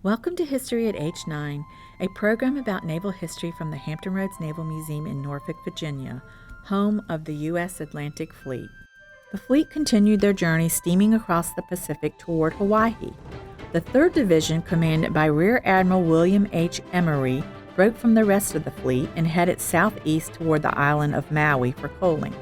Welcome to History at Age 9, a program about naval history from the Hampton Roads Naval Museum in Norfolk, Virginia, home of the U.S. Atlantic Fleet. The fleet continued their journey steaming across the Pacific toward Hawaii. The 3rd Division, commanded by Rear Admiral William H. Emery, broke from the rest of the fleet and headed southeast toward the island of Maui for coaling.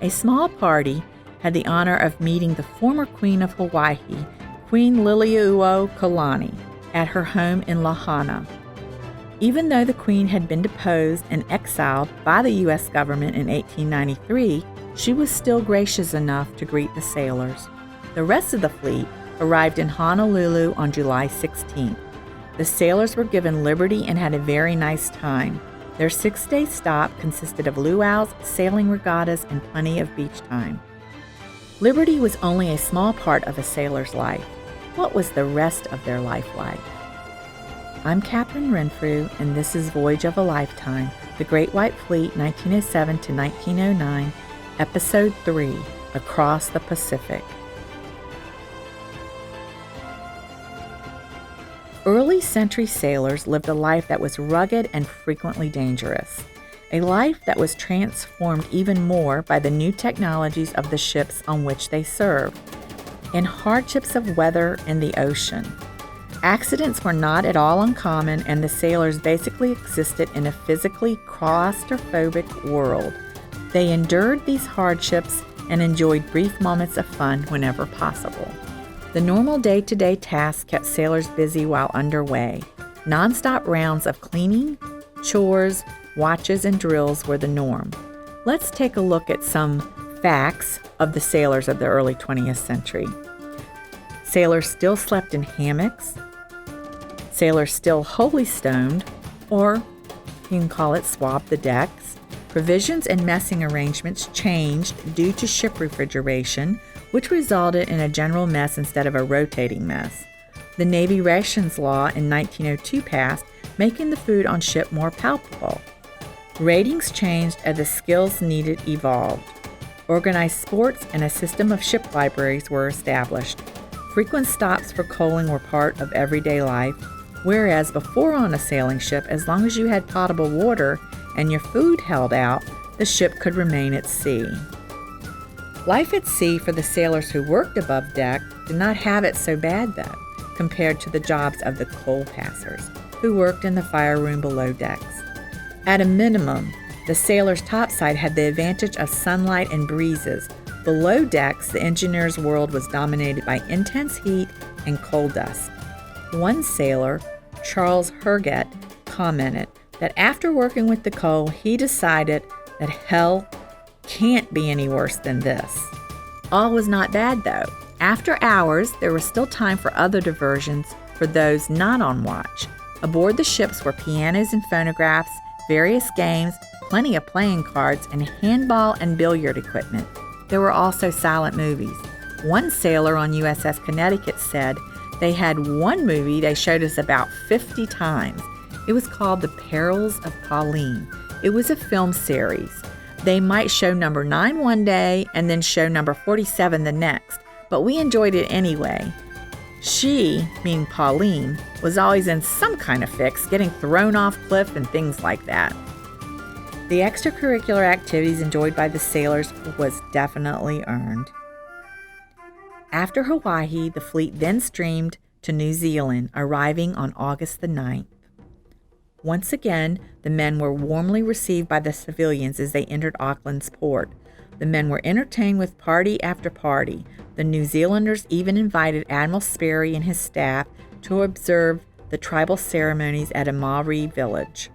A small party had the honor of meeting the former Queen of Hawaii, Queen Liliuokalani, at her home in Lahaina. Even though the Queen had been deposed and exiled by the U.S. government in 1893, she was still gracious enough to greet the sailors. The rest of the fleet arrived in Honolulu on July 16th. The sailors were given liberty and had a very nice time. Their 6-day stop consisted of luau's, sailing regattas, and plenty of beach time. Liberty was only a small part of a sailor's life. What was the rest of their life like? I'm Catherine Renfrew, and this is Voyage of a Lifetime, The Great White Fleet, 1907 to 1909, Episode 3, Across the Pacific. Early century sailors lived a life that was rugged and frequently dangerous, a life that was transformed even more by the new technologies of the ships on which they served, and hardships of weather and the ocean. Accidents were not at all uncommon, and the sailors basically existed in a physically claustrophobic world. They endured these hardships and enjoyed brief moments of fun whenever possible. The normal day-to-day tasks kept sailors busy while underway. Non-stop rounds of cleaning, chores, watches, and drills were the norm. Let's take a look at some facts of the sailors of the early 20th century. Sailors still slept in hammocks. Sailors still holystoned, or you can call it swab the decks. Provisions and messing arrangements changed due to ship refrigeration, which resulted in a general mess instead of a rotating mess. The Navy rations law in 1902 passed, making the food on ship more palpable. Ratings changed as the skills needed evolved. Organized sports and a system of ship libraries were established. Frequent stops for coaling were part of everyday life, whereas before on a sailing ship, as long as you had potable water and your food held out, the ship could remain at sea. Life at sea for the sailors who worked above deck did not have it so bad, though, compared to the jobs of the coal passers, who worked in the fire room below decks. At a minimum, the sailors' topside had the advantage of sunlight and breezes. Below decks, the engineer's world was dominated by intense heat and coal dust. One sailor, Charles Herget, commented that after working with the coal, he decided that hell can't be any worse than this. All was not bad, though. After hours, there was still time for other diversions for those not on watch. Aboard the ships were pianos and phonographs, various games, plenty of playing cards, and handball and billiard equipment. There were also silent movies. One sailor on USS Connecticut said they had one movie they showed us about 50 times. It was called The Perils of Pauline. It was a film series. They might show number 9 one day and then show number 47 the next, but we enjoyed it anyway. She, meaning Pauline, was always in some kind of fix, getting thrown off cliff and things like that. The extracurricular activities enjoyed by the sailors was definitely earned. After Hawaii, the fleet then streamed to New Zealand, arriving on August the 9th. Once again, the men were warmly received by the civilians as they entered Auckland's port. The men were entertained with party after party. The New Zealanders even invited Admiral Sperry and his staff to observe the tribal ceremonies at a Maori village.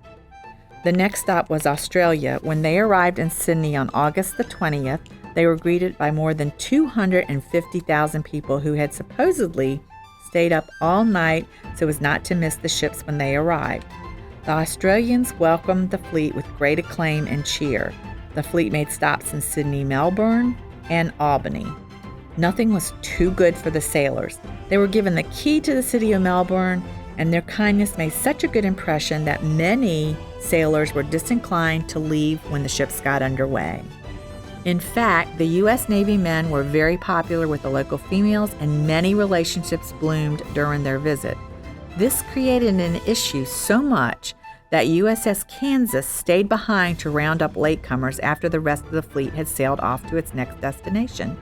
The next stop was Australia. When they arrived in Sydney on August the 20th, they were greeted by more than 250,000 people who had supposedly stayed up all night so as not to miss the ships when they arrived. The Australians welcomed the fleet with great acclaim and cheer. The fleet made stops in Sydney, Melbourne, and Albany. Nothing was too good for the sailors. They were given the key to the city of Melbourne, and their kindness made such a good impression that many sailors were disinclined to leave when the ships got underway. In fact, the U.S. Navy men were very popular with the local females, and many relationships bloomed during their visit. This created an issue so much that USS Kansas stayed behind to round up latecomers after the rest of the fleet had sailed off to its next destination.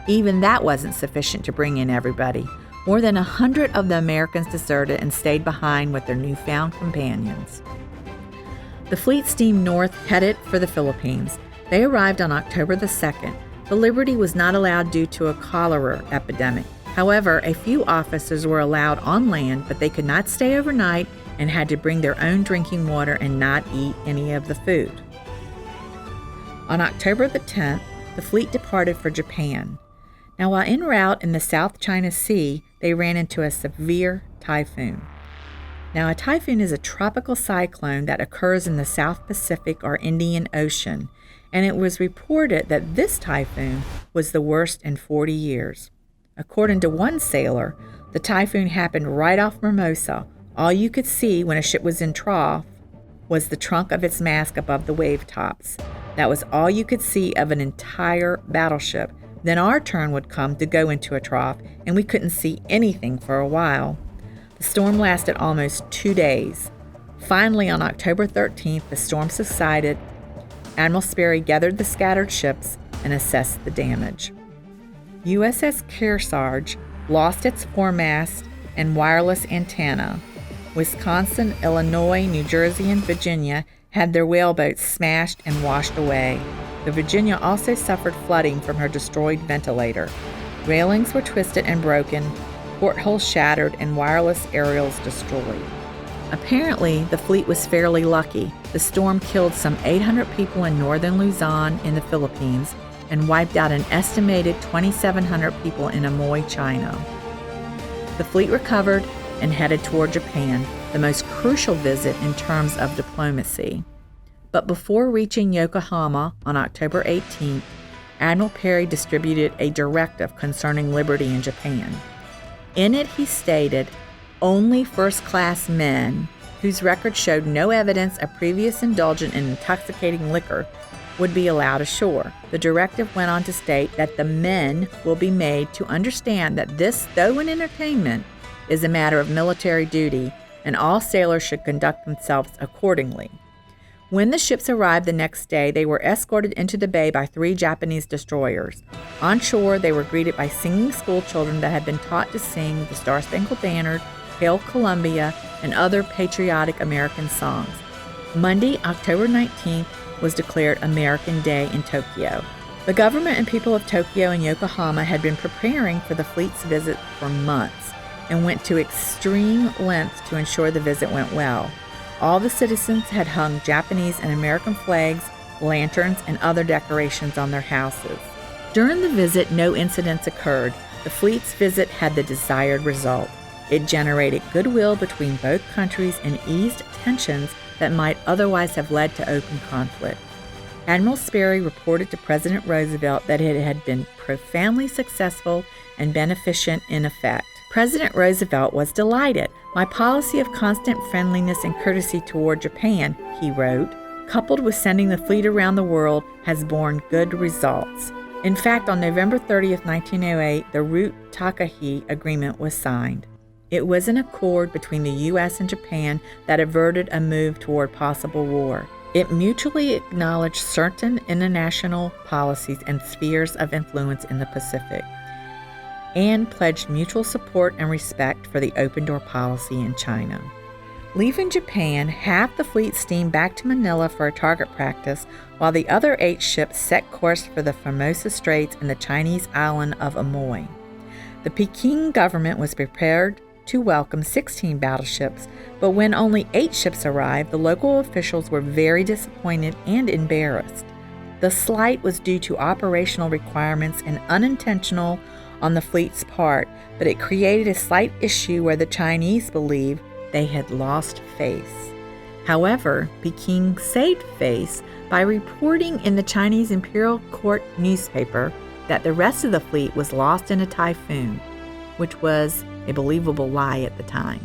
Even that wasn't sufficient to bring in everybody. More than 100 of the Americans deserted and stayed behind with their newfound companions. The fleet steamed north, headed for the Philippines. They arrived on October the 2nd. The Liberty was not allowed due to a cholera epidemic. However, a few officers were allowed on land, but they could not stay overnight and had to bring their own drinking water and not eat any of the food. On October the 10th, the fleet departed for Japan. Now, while en route in the South China Sea, they ran into a severe typhoon. Now, a typhoon is a tropical cyclone that occurs in the South Pacific or Indian Ocean, and it was reported that this typhoon was the worst in 40 years. According to one sailor, the typhoon happened right off Formosa. All you could see when a ship was in trough was the trunk of its mast above the wave tops. That was all you could see of an entire battleship. Then our turn would come to go into a trough, and we couldn't see anything for a while. The storm lasted almost 2 days. Finally, on October 13th, the storm subsided. Admiral Sperry gathered the scattered ships and assessed the damage. USS Kearsarge lost its foremast and wireless antenna. Wisconsin, Illinois, New Jersey, and Virginia had their whaleboats smashed and washed away. The Virginia also suffered flooding from her destroyed ventilator. Railings were twisted and broken, portholes shattered, and wireless aerials destroyed. Apparently, the fleet was fairly lucky. The storm killed some 800 people in northern Luzon in the Philippines and wiped out an estimated 2,700 people in Amoy, China. The fleet recovered and headed toward Japan, the most crucial visit in terms of diplomacy. But before reaching Yokohama on October 18th, Admiral Perry distributed a directive concerning liberty in Japan. In it, he stated, only first-class men whose records showed no evidence of previous indulgence in intoxicating liquor would be allowed ashore. The directive went on to state that the men will be made to understand that this, though an entertainment, is a matter of military duty, and all sailors should conduct themselves accordingly. When the ships arrived the next day, they were escorted into the bay by 3 Japanese destroyers. On shore, they were greeted by singing schoolchildren that had been taught to sing the Star-Spangled Banner, Hail Columbia, and other patriotic American songs. Monday, October 19th, was declared American Day in Tokyo. The government and people of Tokyo and Yokohama had been preparing for the fleet's visit for months and went to extreme lengths to ensure the visit went well. All the citizens had hung Japanese and American flags, lanterns, and other decorations on their houses. During the visit, no incidents occurred. The fleet's visit had the desired result. It generated goodwill between both countries and eased tensions that might otherwise have led to open conflict. Admiral Sperry reported to President Roosevelt that it had been profoundly successful and beneficent in effect. President Roosevelt was delighted. My policy of constant friendliness and courtesy toward Japan, he wrote, coupled with sending the fleet around the world, has borne good results. In fact, on November 30th, 1908, the Root-Takagi Agreement was signed. It was an accord between the U.S. and Japan that averted a move toward possible war. It mutually acknowledged certain international policies and spheres of influence in the Pacific, and pledged mutual support and respect for the open door policy in China. Leaving Japan, half the fleet steamed back to Manila for a target practice, while the other 8 ships set course for the Formosa Straits and the Chinese island of Amoy. The Peking government was prepared to welcome 16 battleships, but when only 8 ships arrived, the local officials were very disappointed and embarrassed. The slight was due to operational requirements and unintentional on the fleet's part, but it created a slight issue where the Chinese believed they had lost face. However, Peking saved face by reporting in the Chinese Imperial Court newspaper that the rest of the fleet was lost in a typhoon, which was a believable lie at the time.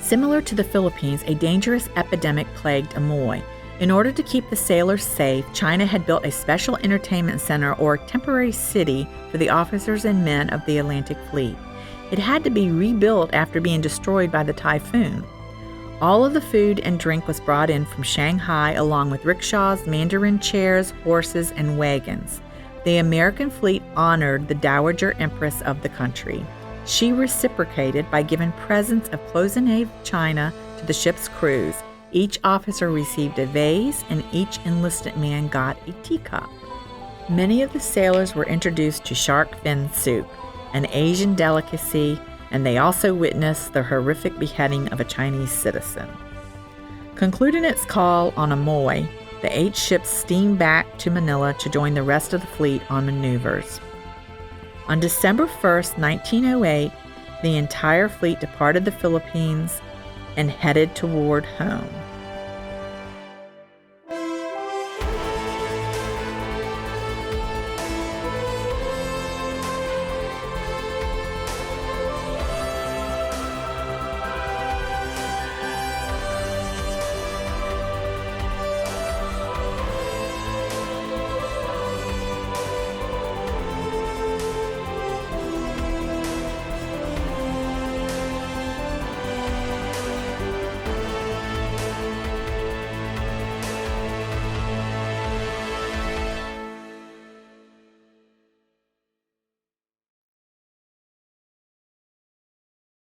Similar to the Philippines, a dangerous epidemic plagued Amoy. In order to keep the sailors safe, China had built a special entertainment center or temporary city for the officers and men of the Atlantic Fleet. It had to be rebuilt after being destroyed by the typhoon. All of the food and drink was brought in from Shanghai, along with rickshaws, mandarin chairs, horses, and wagons. The American fleet honored the Dowager Empress of the country. She reciprocated by giving presents of cloisonné china to the ship's crews. Each officer received a vase, and each enlisted man got a teacup. Many of the sailors were introduced to shark fin soup, an Asian delicacy, and they also witnessed the horrific beheading of a Chinese citizen. Concluding its call on Amoy, the 8 ships steamed back to Manila to join the rest of the fleet on maneuvers. On December 1st, 1908, the entire fleet departed the Philippines and headed toward home.